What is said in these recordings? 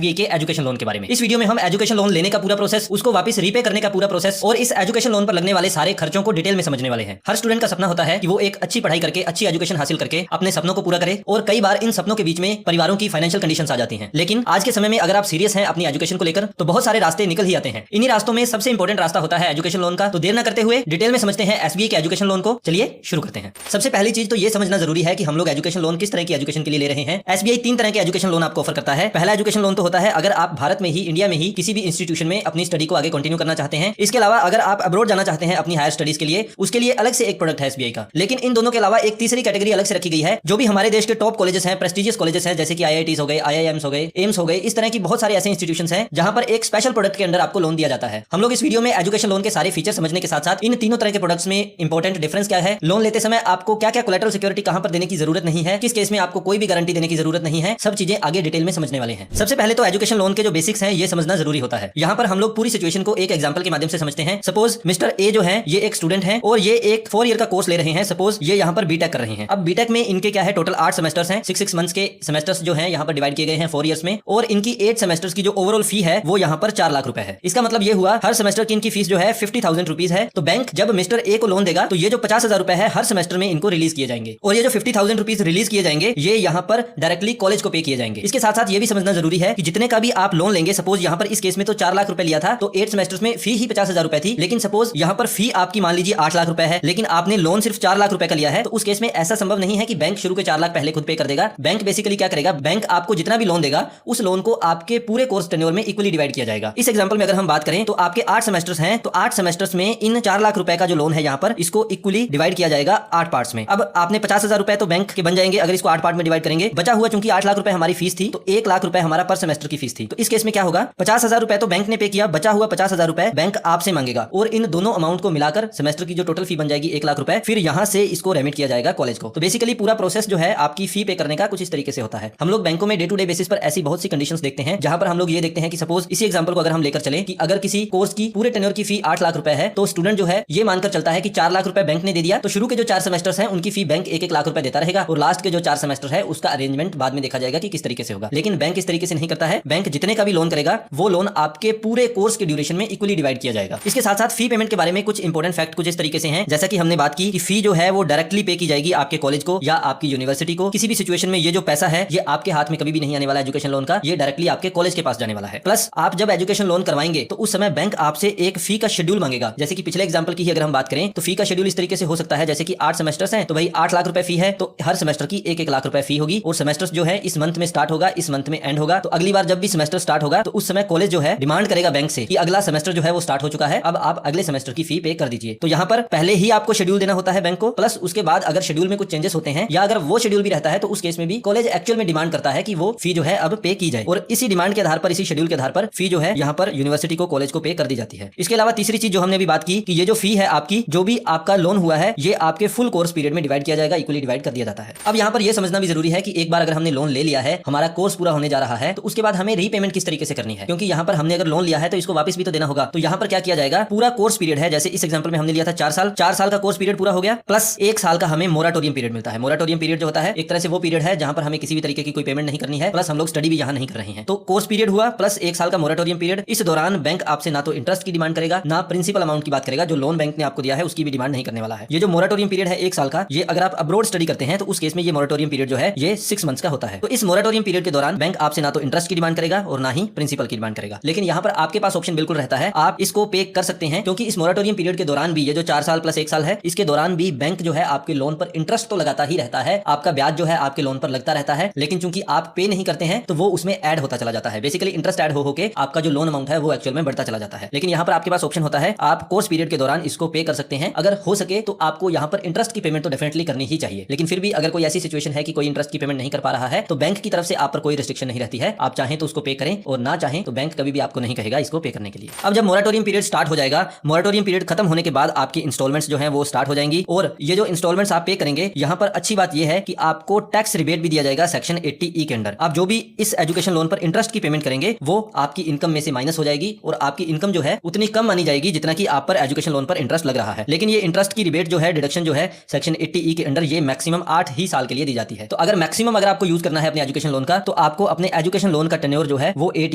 SBI के education loan के बारे में। इस वीडियो में हम एजुकेशन लोन लेने का पूरा प्रोसेस, उसको वापस रीपे करने का पूरा प्रोसेस और इस एजुकेशन लोन पर लगने वाले सारे खर्चों को डिटेल में समझने वाले हैं। हर स्टूडेंट का सपना होता है कि वो एक अच्छी पढ़ाई करके अच्छी एजुकेशन हासिल करके अपने सपनों को पूरा करे और कई बार इन सपनों के बीच में परिवारों की फाइनेंशियल कंडीशंस आ जाती हैं। लेकिन आज के समय में अगर आप सीरियस हैं अपनी एजुकेशन को लेकर तो बहुत सारे रास्ते निकल ही आते हैं। इन्हीं रास्तों में सबसे इंपॉर्टेंट रास्ता होता है एजुकेशन लोन का। तो देर न करते हुए डिटेल में समझते हैं एसबीआई के एजुकेशन लोन को। चलिए शुरू करते हैं। सबसे पहली चीज तो ये समझना जरूरी है कि हम लोग एजुकेशन लोन किस तरह की एजुकेशन के लिए ले रहे हैं। एसबीआई 3 तरह के एजुकेशन लोन आपको ऑफर करता है। पहला एजुकेशन लोन तो होता है अगर आप भारत में ही, इंडिया में ही किसी भी इंस्टीट्यूशन में अपनी स्टडी को आगे कंटिन्यू करना चाहते हैं। इसके अलावा अगर आप अब्रॉड जाना चाहते हैं अपनी हायर स्टडीज के लिए, उसके लिए अलग से एक प्रोडक्ट है एसबीआई का। लेकिन इन दोनों के अलावा एक तीसरी कैटेगरी अलग से रखी गई है जो भी हमारे देश के टॉप कॉलेजेस हैं, प्रेस्टिजियस कॉलेजेस हैं, जैसे कि आईआईटीज हो गए, आईआईएम्स हो गए, एम्स हो गए। इस तरह की बहुत सारे ऐसे इंस्टीट्यूशंस हैं जहां पर एक स्पेशल प्रोडक्ट के अंदर आपको लोन दिया जाता है। हम लोग इस वीडियो में एजुकेशन लोन के सारे फीचर समझने के साथ साथ इन तीनों तरह के प्रोडक्ट्स में इंपॉर्टेंट डिफरेंस क्या है, लोन लेते समय आपको क्या क्या कोलैटरल सिक्योरिटी कहां पर देने की जरूरत नहीं है, किस केस में आपको कोई भी गारंटी देने की जरूरत नहीं है, सब चीजें आगे डिटेल में समझने वाले हैं। सबसे पहले तो एजुकेशन लोन के जो बेसिक्स हैं ये समझना जरूरी होता है। यहाँ पर हम लोग पूरी सिचुएशन को एक एग्जांपल के माध्यम से समझते हैं। सपोज मिस्टर ए जो है ये एक स्टूडेंट है और ये एक 4 ईयर का कोर्स ले रहे हैं। सपोज ये यहाँ पर बीटेक कर रहे हैं। अब बीटेक में इनके क्या है, टोटल 8 सेमेस्टर्स हैं। 6 मंथ्स के सेमेस्टर्स जो हैं यहाँ पर डिवाइड किए गए हैं 4 ईयर्स में और इनकी 8 सेमेस्टर्स की जो ओवरऑल फी है वो यहाँ पर 4 लाख रुपए है। इसका मतलब ये हुआ हर सेमेस्टर की इनकी फीस जो है 50,000 रुपीज है। तो बैंक जब मिस्टर ए को लोन देगा तो ये जो 50,000 रुपए है हर सेमेस्टर में इनको रिलीज किए जाएंगे और ये जो 50,000 रुपीज रिलीज किए जाएंगे ये यहाँ पर डायरेक्टली कॉलेज को पे किए जाएंगे। इसके साथ साथ ये भी समझना जरूरी है कि जितने का भी आप लोन लेंगे, सपोज यहाँ पर इस केस में तो 4 लाख रुपए लिया था तो 8 सेमेस्टर्स में फी ही 50,000 रुपए थी। लेकिन सपोज यहाँ पर फी आपकी मान लीजिए 8 लाख रुपए है लेकिन आपने लोन सिर्फ 4 लाख रुपए का लिया है। तो उस केस में ऐसा संभव नहीं है कि बैंक शुरू के 4 लाख पहले खुद पे कर देगा। बैंक बेसिकली क्या करेगा, बैंक आपको जितना भी लोन देगा उस लोन को आपके पूरे कोर्स टेन्योर में इक्वली डिवाइड किया जाएगा। इस एग्जांपल में अगर हम बात करें तो आपके 8 सेमेस्टर्स हैं तो 8 सेमेस्टर्स में इन 4 लाख रुपए का जो लोन है यहाँ पर इसको इक्वली डिवाइड किया जाएगा 8 पार्ट्स में। अब आपने 50,000 रुपए तो बैंक के बन जाएंगे अगर इसको 8 पार्ट में डिवाइड करेंगे। बचा हुआ चूंकि 8 लाख रुपए हमारी फीस थी तो 1 लाख रुपए हमारा पर सेमेस्टर की फीस थी। तो इस केस में क्या होगा, 50,000 रुपए तो बैंक ने पे किया, बचा हुआ 50,000 रुपए बैंक आपसे मांगेगा और इन दोनों अमाउंट को मिलाकर सेमेस्टर की जो टोटल फी बन जाएगी 1 लाख रुपए, फिर यहां से इसको रेमिट किया जाएगा कॉलेज को। तो बेसिकली पूरा प्रोसेस जो है आपकी फी पे करने का कुछ इस तरीके से होता है। हम लोग बैंकों में डे टू डे बेसिस पर ऐसी बहुत सी कंडीशंस देखते हैं जहां पर हम लोग ये देखते हैं कि सपोज इसी एग्जांपल को अगर हम लेकर चलें कि अगर किसी कोर्स की पूरे टेन्योर की फी 8 लाख रुपए है तो स्टूडेंट जो है ये मानकर चलता है कि 4 लाख रुपए बैंक ने दे दिया तो शुरू के जो 4 सेमेस्टर्स हैं उनकी फी बैंक 1-1 लाख रुपए देता रहेगा और लास्ट के जो 4 सेमेस्टर है उसका अरेंजमेंट बाद में देखा जाएगा कि किस तरीके से होगा। लेकिन बैंक इस तरीके से नहीं करता है। बैंक जितने का भी लोन करेगा वो लोन आपके पूरे कोर्स के ड्यूरेशन में इक्वली डिवाइड किया जाएगा। इसके साथ साथ फी पेमेंट के बारे में कुछ इंपॉर्टेंट फैक्ट कुछ इस तरीके से हैं, जैसा कि हमने बात की कि फी जो है वो डायरेक्टली पे की जाएगी आपके कॉलेज को या आपकी यूनिवर्सिटी को। किसी भी सिचुएशन में ये जो पैसा है ये आपके हाथ में कभी भी नहीं आने वाला एजुकेशन लोन का, ये डायरेक्टली आपके कॉलेज के पास जाने वाला है। प्लस आप जब एजुकेशन लोन करवाएंगे तो उस समय बैंक आपसे एक फी का शेड्यूल मांगेगा। जैसे कि पिछले एग्जांपल की अगर हम बात करें तो फी का शेड्यूल इस तरीके से हो सकता है जैसे कि 8 सेमेस्टर्स हैं तो भाई 8 लाख रुपए फी है तो हर सेमेस्टर की 1-1 लाख रुपए फी होगी और सेमेस्टर्स जो है इस मंथ में स्टार्ट होगा, इस मंथ में एंड होगा। तो अगली बार जब भी सेमेस्टर स्टार्ट होगा तो उस समय कॉलेज जो है डिमांड करेगा बैंक से कि अगला सेमेस्टर जो है वो स्टार्ट हो चुका है, अब आप अगले सेमेस्टर की फी पे कर दीजिए। तो यहाँ पर पहले ही आपको शेड्यूल देना होता है बैंक को, प्लस उसके बाद अगर शेड्यूल में कुछ चेंजेस होते हैं या अगर वो शेड्यूल भी रहता है तो उस केस में भी कॉलेज एक्चुअल में डिमांड करता है कि वो फी जो है अब पे की जाए और इसी डिमांड के आधार पर, इसी शेड्यूल के आधार पर फी जो है यहाँ पर यूनिवर्सिटी को, कॉलेज को पे कर दी जाती है। इसके अलावा तीसरी चीज जो हमने भी बात की कि ये जो फी है आपकी, जो भी आपका लोन हुआ है ये आपके फुल कोर्स पीरियड में डिवाइड किया जाएगा, इक्वली डिवाइड कर दिया जाता है। अब यहाँ पर यह समझना भी जरूरी है कि एक बार अगर हमने लोन ले लिया है, हमारा कोर्स पूरा होने जा रहा है तो उसके बाद हमें रीपेमेंट किस तरीके से करनी है, क्योंकि यहाँ पर हमने अगर लोन लिया है तो इसको वापस भी तो देना होगा। तो यहाँ पर क्या किया जाएगा, पूरा कोर्स पीरियड है, जैसे इस एग्जांपल में हमने लिया था 4 साल का कोर्स पीरियड पूरा हो गया प्लस 1 साल का हमें मोराटोरियम पीरियड मिलता है। मोराटोरियम पीरियड जो होता है एक तरह से वो पीरियड है जहां पर हमें किसी भी तरीके की कोई पेमेंट नहीं करनी है, प्लस हम लोग स्टडी भी यहाँ नहीं कर रहे हैं। तो कोर्स पीरियड हुआ प्लस 1 साल का मोराटोरियम पीरियड। इस दौरान बैंक आपसे ना तो इंटरेस्ट की डिमांड करेगा ना प्रिंसिपल अमाउंट की बात करेगा, जो लोन बैंक ने आपको दिया है उसकी भी डिमांड नहीं करने वाला है। ये जो मोराटोरियम पीरियड है 1 साल का, ये अगर आप अब्रॉड स्टडी करते हैं तो उस केस में ये मोराटोरियम पीरियड जो है ये 6 मंथ्स का होता है। तो इस मोराटोरियम पीरियड के दौरान बैंक आपसे ना तो इंटरेस्ट की डिमांड करेगा और ना ही प्रिंसिपल की डिमांड करेगा। लेकिन यहाँ पर आपके पास ऑप्शन बिल्कुल रहता है, आप इसको पे कर सकते हैं क्योंकि इस मोराटोरियम पीरियड के दौरान भी, ये जो 4 साल प्लस 1 साल है, इसके दौरान भी बैंक जो है आपके लोन पर इंटरेस्ट तो लगाता ही रहता है, आपका ब्याज जो है आपके लोन पर लगता रहता है, लेकिन चूंकि आप पे नहीं करते हैं तो वो उसमें ऐड होता चला जाता है। बेसिकली इंटरेस्ट ऐड हो के आपका जो लोन अमाउंट है वो एक्चुअल में बढ़ता चला जाता है। लेकिन यहाँ पर आपके पास ऑप्शन होता है, आप कोर्स पीरियड के दौरान इसको पे कर सकते हैं। अगर हो सके तो आपको यहाँ पर इंटरेस्ट की पेमेंट तो डेफिनेटली करनी ही चाहिए, लेकिन फिर भी अगर कोई ऐसी सिचुएशन है कि कोई इंटरेस्ट की पेमेंट नहीं कर पा रहा है तो बैंक की तरफ से आप पर कोई रिस्ट्रिक्शन नहीं रहती है। आप चाहें तो उसको पे करें और ना चाहें तो बैंक कभी भी आपको नहीं कहेगा इसको पे करने के लिए। अब जब मोराटोरियम पीरियड स्टार्ट हो जाएगा, मोराटोरियम पीरियड खत्म होने के बाद आपकी इंस्टॉलमेंट्स जो है वो स्टार्ट हो जाएंगी और ये जो इंस्टॉलमेंट्स आप पे करेंगे, यहाँ पर अच्छी बात यह है कि आपको टैक्स रिबेट भी दिया जाएगा सेक्शन 80E के अंदर। आप जो भी इस एजुकेशन लोन पर इंटरेस्ट की पेमेंट करेंगे वो आपकी इनकम में से माइनस हो जाएगी और आपकी इनकम जो है उतनी कम मानी जाएगी जितना कि आप पर एजुकेशन लोन पर इंटरेस्ट लग रहा है। लेकिन ये इंटरेस्ट की रिबेट जो है, डिडक्शन जो है सेक्शन 80E के अंदर, ये मैक्सिमम 8 ही साल के लिए दी जाती है। तो अगर मैक्सिमम अगर आपको यूज करना है अपने एजुकेशन लोन का तो आपको अपने एजुकेशन लोन का टेन्योर जो है वो 8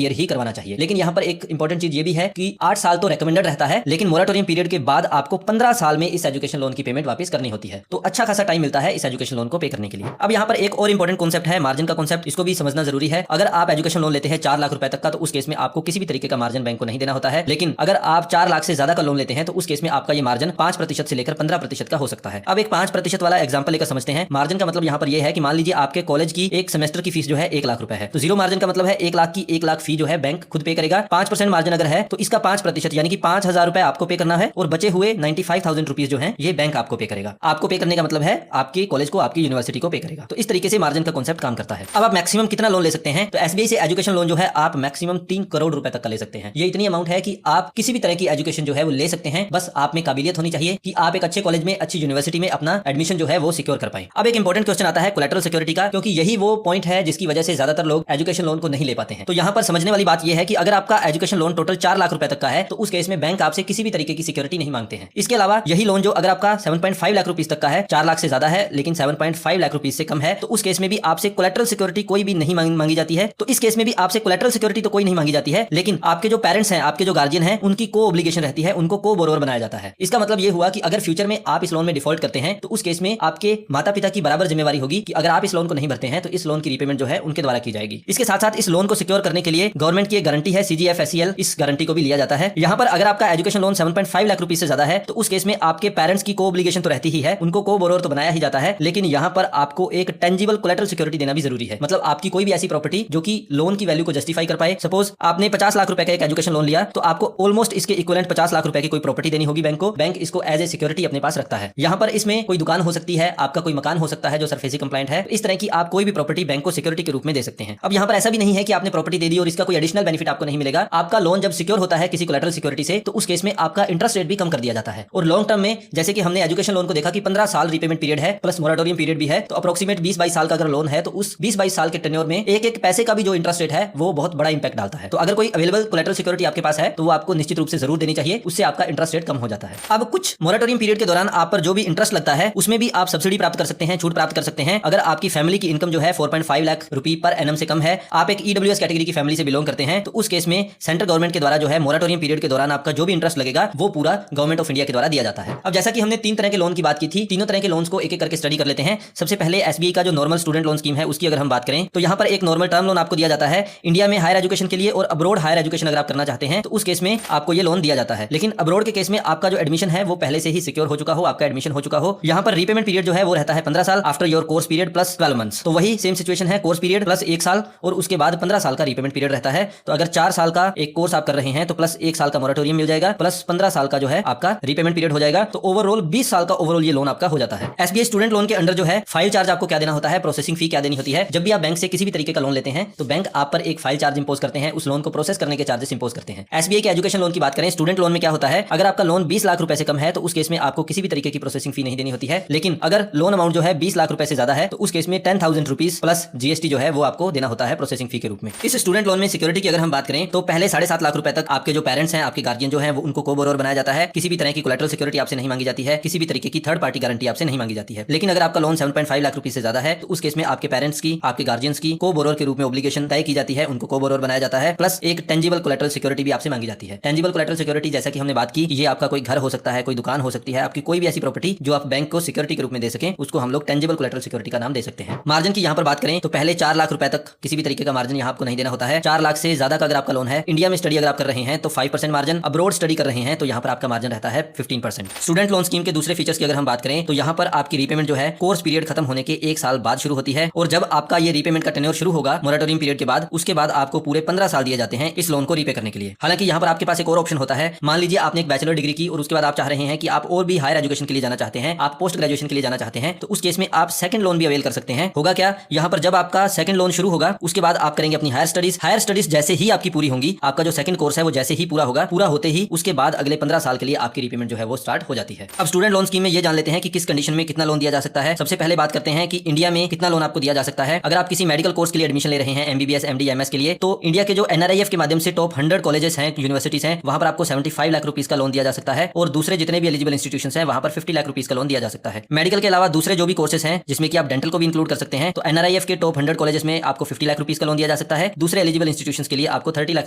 ईयर ही करवाना चाहिए। लेकिन यहाँ पर एक इंपॉर्टेंट चीज ये भी है कि 8 साल तो रेकमेंडेड रहता है, लेकिन मोरेटोरियम पीरियड के बाद आपको 15 साल में इस एजुकेशन लोन की पेमेंट वापस करनी होती है। तो अच्छा खासा टाइम मिलता है इस एजुकेशन लोन को पे करने के लिए। अब यहाँ पर एक और इंपॉर्टेंट कॉन्सेप्ट है मार्जिन का कॉन्सेप्ट, इसको भी समझना जरूरी है। अगर आप एजुकेशन लोन लेते हैं 4 लाख रुपए तक का, तो उस केस में आपको किसी भी तरीके का मार्जिन बैंक को नहीं देना होता है। लेकिन अगर आप 4 लाख से ज्यादा का लोन लेते हैं तो उस केस में आपका ये मार्जिन 5% से लेकर 15% का हो सकता है। अब एक 5% वाला एग्जांपल लेकर समझते हैं। मार्जिन का मतलब यहाँ पर यह है कि मान लीजिए आपके कॉलेज की एक सेमेस्टर की फीस जो है 1 लाख रुपए है, तो जीरो मार्जिन का मतलब है 1 लाख की 1 लाख फी जो है बैंक खुद पे करेगा। 5% मार्जिन अगर है तो इसका 5% यानी कि 5,000 रुपए आपको पे करना है, और बचे हुए 95,000 रुपीज जो है ये बैंक आपको पे करेगा। आपको पे करने का मतलब है आपके कॉलेज को, आपकी यूनिवर्सिटी को पे करेगा। तो इस तरीके से मार्जिन का कॉन्सेप्ट काम करता है। अब आप मैक्सिमम कितना लोन ले सकते हैं? तो एसबीआई से एजुकेशन लोन जो है आप मैक्सिमम 3 करोड़ रुपए तक का ले सकते हैं। ये इतनी अमाउंट है कि आप किसी भी तरह की एजुकेशन जो है वो ले सकते हैं। बस आप में काबिलियत होनी चाहिए कि आप एक अच्छे कॉलेज में, अच्छी यूनिवर्सिटी में अपना एडमिशन जो है वो सिक्योर कर पाए। अब एक इंपॉर्टेंट क्वेश्चन आता है कोलैटरल सिक्योरिटी का, क्योंकि यही वो पॉइंट है जिसकी वजह से ज्यादातर लोग एजुकेशन लोन को नहीं ले पाते हैं। तो यहाँ पर समझने वाली बात यह है कि अगर आपका एजुकेशन लोन टोटल 4 लाख रुपए तक का है तो उस केस में बैंक आपसे किसी भी तरीके की सिक्योरिटी नहीं मांगते हैं। इसके अलावा यही लोन जो अगर आपका 7.5 लाख रुपीज तक का है, 4 लाख से ज्यादा है लेकिन 7.5 लाख रुपीज से कम है, तो उस केस में भी आपसे कोलैटरल सिक्योरिटी कोई भी नहीं मांगी जाती है। तो इस केस में भी आपसे कोलैटरल सिक्योरिटी तो कोई नहीं मांगी जाती है, लेकिन आपके जो पेरेंट्स हैं, आपके जो गार्जियन हैं, उनकी को ऑब्लिगेशन रहती है, उनको को बोरोवर बनाया जाता है। इसका मतलब ये हुआ कि अगर फ्यूचर में आप इस लोन में डिफॉल्ट करते हैं तो उस केस में आपके माता पिता की बराबर जिम्मेवारी होगी कि अगर आप इस लोन को नहीं भरते हैं तो इस लोन की रीपेमेंट जो है उनके द्वारा की जाएगी। इसके साथ साथ इस लोन को सिक्योर करने के लिए गवर्नमेंट की एक गारंटी है CGFSCL, इस गारंटी को भी लिया जाता है। यहाँ पर अगर आपका एजुकेशन लोन 7.5 लाख रुपीज से ज्यादा है तो उस केस में आपके पेरेंट्स की को ऑब्लिगेशन तो रहती ही है, उनको को बोरोवर तो बनाया ही जाता है, लेकिन यहाँ पर आपको एक टेंजिबल कोलैटरल सिक्योरिटी देना भी जरूरी है। मतलब आपकी कोई भी ऐसी प्रॉपर्टी जो कि लोन की वैल्यू को जस्टिफाई कर पाए। सपोज आपने 50 लाख रुपए का एक एजुकेशन लोन लिया तो आपको ऑलमोस्ट इसके इक्विवेलेंट 50 लाख रुपए की कोई प्रॉपर्टी देनी होगी बैंक को। बैंक इसको एज ए सिक्योरिटी अपने पास रखता है। यहाँ पर इसमें कोई दुकान हो सकती है, आपका कोई मकान हो सकता है जो सरफेसी कंप्लाइंट है। इस तरह की आप कोई भी प्रॉपर्टी बैंक को सिक्योरिटी के रूप में दे सकते हैं। अब यहाँ पर ऐसा भी नहीं है कि आपने प्रॉपर्टी दे दी और इसका कोई एडिशनल बेनिफिट आपको नहीं मिलेगा। आपका लोन जब सिक्योर होता है किसी कोलैटरल सिक्योरिटी से तो उस केस में आपका इंटरेस्ट रेट भी कम कर दिया जाता है। और लॉन्ग टर्म में जैसे कि हमने एजुकेशन लोन को देखा कि 15 साल रीपेमेंट पीरियड है प्लस मोरेटोरियम पीरियड भी है, तो अप्रोक्सीमेट 20-22 साल का अगर लोन है तो उस 20-22 साल के टेन्योर में एक एक पैसे का भी जो इंटरेस्ट रेट है वो बहुत बड़ा इंपैक्ट डालता है। तो अगर कोई अवेलेबल कोलैटरल सिक्योरिटी आपके पास है तो वो आपको निश्चित रूप से जरूर देनी चाहिए, उससे आपका इंटरेस्ट रेट कम हो जाता है। अब कुछ मोरेटोरियम पीरियड के दौरान आप पर जो भी इंटरेस्ट लगता है उसमें भी आप सब्सिडी प्राप्त कर सकते हैं, छूट प्राप्त कर सकते हैं। अगर आपकी फैमिली की इनकम जो है 4.5 लाख रुपए पर एनम से कम है, आप एक EWS कैटेगरी की फैमिली से बिलोंग करते हैं, तो उस केस में सेंट्रल गवर्नमेंट के द्वारा जो है मोरेटोरियम पीरियड के दौरान आपका जो भी इंटरेस्ट लगेगा वो पूरा गवर्नमेंट ऑफ इंडिया के द्वारा दिया जाता है। अब जैसा कि हमने 3 तरह के लोन की बात की थी, तीनों तरह के लोन्स को एक एक करके स्टडी कर लेते हैं। सबसे पहले SBI का जो नॉर्मल स्टूडेंट लोन स्कीम है उसकी अगर हम बात करें तो यहाँ पर एक नॉर्मल टर्म लोन आपको दिया जाता है इंडिया में हायर एजुकेशन के लिए, और अब्रोड हायर एजुकेशन अगर आप करना चाहते हैं तो उस केस में आपको ये लोन दिया जाता है। लेकिन अब्रोड के केस में आपका जो एडमिशन है वो पहले से ही सिक्योर हो चुका हो, आपका एडमिशन हो चुका हो। यहाँ पर रीपेमेंट पीरियड जो है वो रहता है 15 साल after your course period plus 12 months. तो वही सेम सिचुएशन है, कोर्स पीरियड प्लस 1 साल और उसके बाद 15 साल का रीपेमेंट पीरियड रहता है। तो अगर 4 साल का एक कोर्स आप कर रहे हैं तो प्लस 1 साल का मोरेटोरियम मिल जाएगा, प्लस 15 साल का जो है आपका रीपेमेंट पीरियड हो जाएगा। तो ओवरऑल 20 साल का ओवरऑल ये लोन आपका हो जाता है। SBI स्टूडेंट लोन के अंडर जो है फाइल चार्ज आपको क्या देना होता है, प्रोसेसिंग फी क्या देनी होती है। जब भी आप बैंक से किसी भी तरीके का लोन लेते हैं तो बैंक आप पर एक फाइल चार्ज इंपोज करते हैं, उस लोन को प्रोसेस करने के चार्जेस इंपोज करते हैं। SBI के एजुकेशन लोन की बात करें, स्टूडेंट लोन में क्या होता है, अगर आपका लोन 20 लाख रुपए से कम है तो उस केस में आपको किसी भी तरीके की प्रोसेसिंग फी नहीं देनी होती है। लेकिन अगर लोन अमाउंट जो है 20 लाख रुपए से ज्यादा है तो उस केस में 10,000 रुपीज प्लस GST जो है वो आपको देना होता है प्रोसेसिंग फी के रूप में। इस स्टूडेंट लोन में सिक्योरिटी की अगर हम बात करें तो पहले 7.5 लाख रुपए तक आपके जो पेरेंट्स हैं, आपके गार्जियन जो है वो उनको को बोरोवर बनाया जाता है। किसी भी तरह की कोलैटरल सिक्योरिटी आपसे नहीं मांगी जाती है, किसी भी तरीके की थर्ड पार्टी गारंटी आपसे नहीं मांगी जाती है। लेकिन अगर आपका लोन 7.5 लाख रुपए से ज्यादा है तो उस केस में आपके पेरेंट्स की, आपके गार्जियंस की को बोरोवर के रूप में ऑब्लिगेशन तय की जाती है, उनको को बोरोवर बनाया जाता है, प्लस एक टेंजिबल कोलैटरल सिक्योरिटी भी आपसे मांगी जाती है। टेंजिबल कोलैटरल सिक्योरिटी जैसा कि हमने बात की, ये आपका कोई घर हो सकता है, कोई दुकान हो सकती है, आपकी कोई भी ऐसी प्रॉपर्टी जो आप बैंक को सिक्योरिटी के रूप में दे सकें, उसको हम लोग टेंजिबल कोलैटरल सिक्योरिटी का नाम दे सकते हैं। मार्जिन की यहाँ पर बात करें तो पहले 4 लाख रुपए तक किसी भी तरीके का मार्जिन यहाँ आपको नहीं देना होता है। 4 लाख से ज्यादा का अगर आपका लोन है, इंडिया में स्टडी अगर आप कर रहे हैं तो 5% मार्जिन, अब्रोड स्टडी कर रहे हैं तो यहाँ पर आपका मार्जिन रहता है 15%। स्टूडेंट लोन स्कीम के दूसरे फीचर्स की अगर हम बात करें तो यहाँ पर आपकी रीपेमेंट जो है कोर्स पीरियड खत्म होने के 1 साल बाद शुरू होती है, और जब आपका ये रीपेमेंट का टेन्योर शुरू होगा मोरेटोरियम पीरियड के बाद, उसके बाद आपको पूरे 15 साल दिए जाते हैं इस लोन को रीपे करने के लिए। हालांकि यहाँ पर आपके पास एक और ऑप्शन होता है, मान लीजिए आपने एक बैचलर डिग्री की और उसके बाद आप चाह रहे हैं कि आप और भी हायर एजुकेशन के लिए जाना चाहते हैं, आप पोस्ट ग्रेजुएशन के लिए जाना चाहते हैं, तो उस केस में आप सेकंड लोन भी अवेल कर सकते हैं। होगा क्या, यहाँ पर जब आपका सेकंड लोन शुरू होगा उसके बाद आप करेंगे अपनी हायर स्टडीज जैसे ही आपकी पूरी होंगी, आपका जो सेकंड कोर्स है वो जैसे ही पूरा होगा, पूरा होते ही उसके बाद अगले 15 साल के लिए आपकी रीपेमेंट जो है वो स्टार्ट हो जाती है। अब स्टूडेंट लोन स्कीम में ये जान लेते हैं कि किस कंडीशन में कितना लोन दिया जा सकता है। सबसे पहले बात करते हैं कि इंडिया में कितना लोन आपको दिया जा सकता है। अगर आप किसी मेडिकल कोर्स के लिए एडमिशन ले रहे हैं, MBBS MD MS के लिए, तो इंडिया के जो NRIF के माध्यम से टॉप 100 कॉलेजेस हैं, यूनिवर्सिटीज हैं, वहां पर आपको 75 लाख रुपीज का लोन दिया जा सकता है, और दूसरे जितने भी एलिजिबल इंस्टीट्यूशंस हैं वहां पर 50 लाख रुपीज का लोन दिया जा सकता है। मेडिकल के अलावा दूसरे जो भी कोर्सेज हैं जिसमें कि आप डेंटल को भी इंक्लूड कर सकते हैं, तो NRIF के टॉप 100 कॉलेजेस में आपको 50 लाख रुपीज का लोन लोन दिया जा सकता है, दूसरे एलिजिबल इंस्टीट्यूशंस के लिए आपको 30 लाख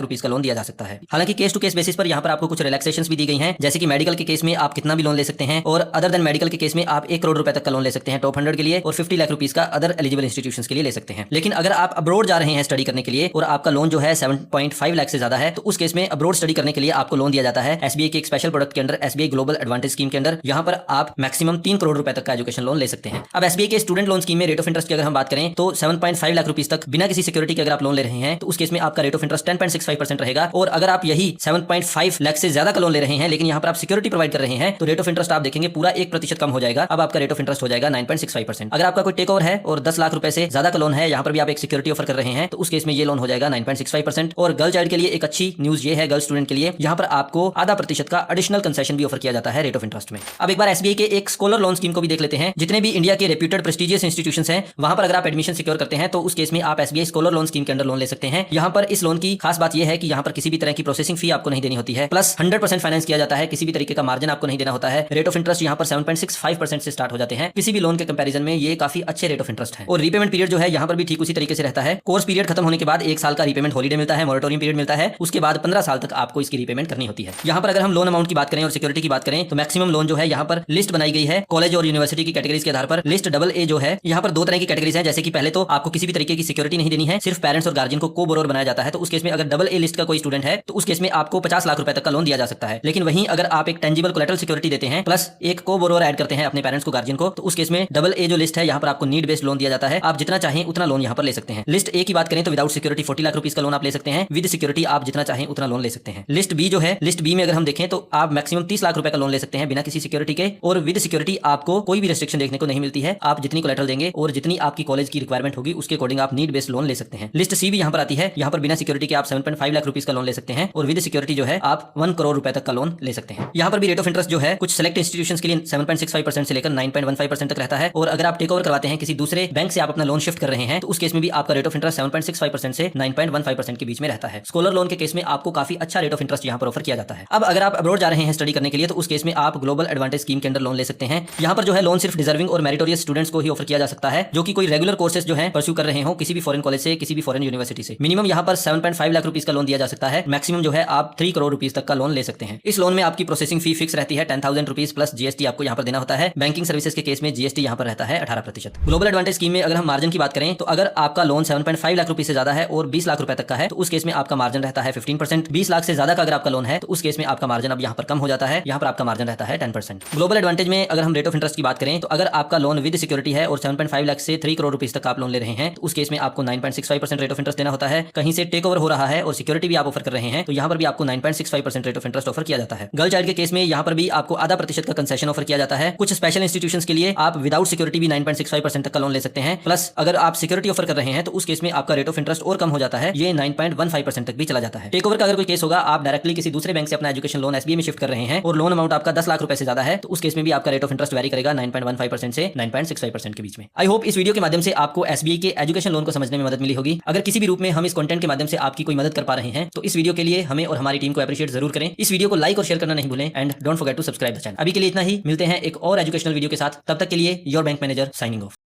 रुपीस का लोन दिया जा सकता है। हालांकि केस टू केस बेसिस पर यहाँ पर आपको कुछ रिलैक्सेशंस भी दी गई हैं, जैसे कि मेडिकल के केस में आप कितना भी लोन ले सकते हैं, और अदर देन मेडिकल के केस में आप 1 करोड़ रुपए तक का लोन ले सकते हैं टॉप 100 के लिए, और 50 लाख रुपीस का अदर एलिजिबल इंस्टीट्यूशंस के लिए ले सकते हैं। लेकिन अगर आप अब्रोड जा रहे हैं स्टडी करने के लिए और आपका लोन जो है 7.5 लाख से ज्यादा है, तो उस केस में अब्रोड स्टडी करने के लिए आपको लोन दिया जाता है एसबीआई के एक स्पेशल प्रोडक्ट के under, SBI global advantage scheme के अंदर। यहाँ पर आप मैक्सिमम 3 करोड़ रुपए तक का एजुकेशन लोन ले सकते हैं। अब एसबीआई के स्टूडेंट लोन स्कीम में रेट ऑफ इंटरेस्ट की अगर हम बात करें तो 7.5 लाख रुपीस तक बिना किसी सिक्योरिटी के अगर आप लोन ले रहे हैं तो उस केस में आपका रेट ऑफ इंटरेस्ट 10.65% रहेगा। और अगर आप यही 7.5 लाख से ज्यादा का लोन ले रहे हैं लेकिन यहाँ पर आप सिक्योरिटी प्रोवाइड कर रहे हैं तो रेट ऑफ इंटरेस्ट आप देखेंगे पूरा 1% कम हो जाएगा। अब आपका रेट ऑफ इंटरेस्ट हो जाएगा 9.65%। अगर आपका कोई टेक ओवर है और 10 लाख रुपए से ज्यादा का लोन है, यहाँ पर भी आप एक सिक्योरिटी ऑफर कर रहे हैं, तो उस केस में ये लोन हो जाएगा 9.65%। और गर्ल चाइल्ड के लिए एक अच्छी न्यूज ये है, गर्ल स्टूडेंट के लिए यहाँ पर आपको आधा प्रतिशत का एडिशनल कंसेशन भी ऑफर किया जाता है रेट ऑफ इंटरेस्ट में। अब एक बार एसबीआई के एक स्कॉलर लोन स्कीम को भी देख लेते हैं। जितने भी इंडिया के रेप्यूटेड प्रेस्टिजियस इंस्टीट्यूशंस हैं वहां पर अगर आप एडमिशन सिक्योर करते हैं तो उस केस में आप एसबीआई स्कॉलर लोन स्कीम के अंदर लोन ले सकते हैं। यहाँ पर इस लोन की खास बात यह है कि यहाँ पर किसी भी तरह की प्रोसेसिंग फी आपको नहीं देनी होती है, प्लस 100% फाइनेंस किया जाता है, किसी भी तरीके का मार्जिन आपको नहीं देना होता है। रेट ऑफ इंटरेस्ट यहाँ पर 7.65% से स्टार्ट हो जाते हैं। किसी भी लोन के कंपैरिजन में ये काफी अच्छे रेट ऑफ इंटरेस्ट है। और रीपेमेंट पीरियड जो है यहाँ पर भी ठीक उसी तरीके से रहता है। कोर्स पीरियड खत्म होने के बाद 1 साल का रीपेमेंट हॉलीडे मिलता है, मोरेटोरियम पीरियड मिलता है, उसके बाद 15 साल तक आपको इसकी रीपेमेंट करनी होती है। यहाँ पर अगर हम लोन अमाउंट की बात करें और सिक्योरिटी की बात करें तो मैक्सिमम लोन जो है यहाँ पर लिस्ट बनाई गई है कॉलेज और यूनिवर्सिटी की कैटेगरीज के आधार पर। लिस्ट AA जो है यहाँ पर 2 तरह की कैटेगरीज है, जैसे कि पहले तो आपको किसी भी तरीके की सिक्योरिटी नहीं देनी है, सिर्फ पेरेंट्स और गार्जियन को को बोरोवर बनाया जाता है। तो उस केस में अगर AA लिस्ट का कोई स्टूडेंट है तो उस केस में आपको 50 लाख रुपए तक का लोन दिया जा सकता है। लेकिन वहीं अगर आप एक टेंजिबल कोलैटरल सिक्योरिटी देते हैं प्लस एक को बोरोवर ऐड करते हैं अपने पेरेंट्स को, गार्जियन को, तो उस केस में AA जो लिस्ट है यहाँ पर आपको नीड बेस्ड लोन दिया जाता है। आप जितना चाहें उतना लोन यहाँ पर ले सकते हैं। लिस्ट A की बात करें तो विदाउट सिक्योरिटी 40 लाख रुपीस का लोन आप ले सकते हैं, विद सिक्योरिटी आप जितना चाहें उतना लोन ले सकते हैं। लिस्ट B जो है, लिस्ट B में अगर हम देखें तो आप मैक्सिमम 30 लाख रुपए का लोन ले सकते हैं बिना किसी सिक्योरिटी के, और विद सिक्योरिटी आपको कोई भी रेस्ट्रिक्शन देखने को नहीं मिलती है। आप जितनी कोलैटरल देंगे और जितनी आपकी कॉलेज की रिक्वायरमेंट होगी उसके अकॉर्डिंग आप नीड बेस्ड लोन ले सकते हैं। लिस्ट C भी यहाँ पर आती है। यहाँ पर बिना सिक्योरिटी के आप 7.5 लाख रुपीस का लोन ले सकते हैं, और विद सिक्योरिटी जो है आप 1 करोड़ रुपए तक का लोन ले सकते हैं। यहाँ पर भी रेट ऑफ इंटरेस्ट जो है कुछ सेलेक्ट इंस्टीट्यूशंस के लिए 7.65% से लेकर 9.15% तक रहता है। और अगर आप टेक ओवर करवाते हैं किसी दूसरे बैंक से आप अपना लोन शिफ्ट कर रहे हैं तो उस केस में भी आपका रेट ऑफ इंटरेस्ट 7.65% से 9.15% के बीच में रहता है। स्कॉलर लोन के केस में आपको काफी अच्छा रेट ऑफ इंटरेस्ट यहाँ पर ऑफर किया जाता है। अब अगर आप अब्रॉड जा रहे हैं स्टडी करने के लिए तो उस केस में आप ग्लोबल एडवांटेज स्कीम के अंदर लोन ले सकते हैं। यहाँ पर जो है लोन सिर्फ डिजर्विंग और मेरिटोरियस स्टूडेंट्स को ही ऑफर किया जा सकता है, जो कि कोई रेगुलर कोर्सेज जो है परस्यू कर रहे हो किसी भी फॉरेन कॉलेज से, किसी भी फॉरेन यूनिवर्सिटी से। मिनिमम यहाँ पर 7.5 लाख रुपीस का लोन दिया जा सकता है, मैक्सिमम जो है आप 3 करोड़ रुपीस तक का लोन ले सकते हैं। इस लोन में आपकी प्रोसेसिंग फी फिक्स रहती है 10,000 रुपीस प्लस जीएसटी आपको यहाँ पर देना होता है। बैंकिंग सर्विसेज के केस में जीएसटी यहाँ पर रहता है 18%। ग्लोबल एडवांटेज स्कीम में अगर हम मार्जिन की बात करें तो अगर आपका लोन 7.5 लाख रुपए से ज्यादा है और 20 लाख रुपए तक का है तो उस केस में आपका मार्जिन रहता है 15%। 20 लाख से ज्यादा का अगर आपका लोन है तो उस केस में आपका मार्जिन अब यहाँ पर कम हो जाता है, यहाँ पर आपका मार्जिन रहता है 10%। ग्लोबल एडवांटेज में अगर हम रेट ऑफ इंटरेस्ट की बात करें तो अगर आपका लोन विद सिक्योरिटी है और 7.5 लाख से 3 करोड़ रुपीस तक आप लोन ले रहे हैं तो उस केस में आपको 9.65% रेट ऑफ इंटरेस्ट देना होता है। कहीं से टेक ओवर हो रहा है और सिक्योरिटी भी आप ऑफर कर रहे हैं तो यहाँ पर भी आपको 9.65% रेट ऑफ इंटरेस्ट ऑफर किया जाता है। गर्ल चाइल्ड के केस में यहाँ पर भी आपको आधा प्रतिशत का कंसेशन ऑफर किया जाता है। कुछ स्पेशल इंस्टीट्यूशंस के लिए आप विदाउट सिक्योरिटी भी 9.65% तक का लोन ले सकते हैं, प्लस अगर आप सिक्योरिटी ऑफर कर रहे हैं तो उस केस में आपका रेट ऑफ इंटरेस्ट और कम हो जाता है, ये 9.15% तक भी चला जाता है। टेक ओवर का अगर कोई केस होगा, आप डायरेक्टली किसी दूसरे बैंक से अपना एजुकेशन लोन एसबीआई में शिफ्ट कर रहे हैं और लोन अमाउंट आपका 10 लाख रुपए से ज्यादा है तो उस केस में भी आपका रेट ऑफ इंटरेस्ट वेरी करेगा 9.15% से 9.65% के बीच में। आई होप इस वीडियो के माध्यम से आपको एसबीआई के एजुकेशन लोन को समझने में मदद मिली होगी। अगर किसी भी रूप में हम इस कंटेंट के माध्यम से आपकी कोई मदद कर पा रहे हैं तो इस वीडियो के लिए हमें और हमारी टीम को अप्रिशिएट जरूर करें। इस वीडियो को लाइक और शेयर करना नहीं भूलें and don't forget to subscribe the channel. अभी के लिए इतना ही, मिलते हैं एक और एजुकेशनल वीडियो के साथ। तब तक के लिए your bank manager signing off.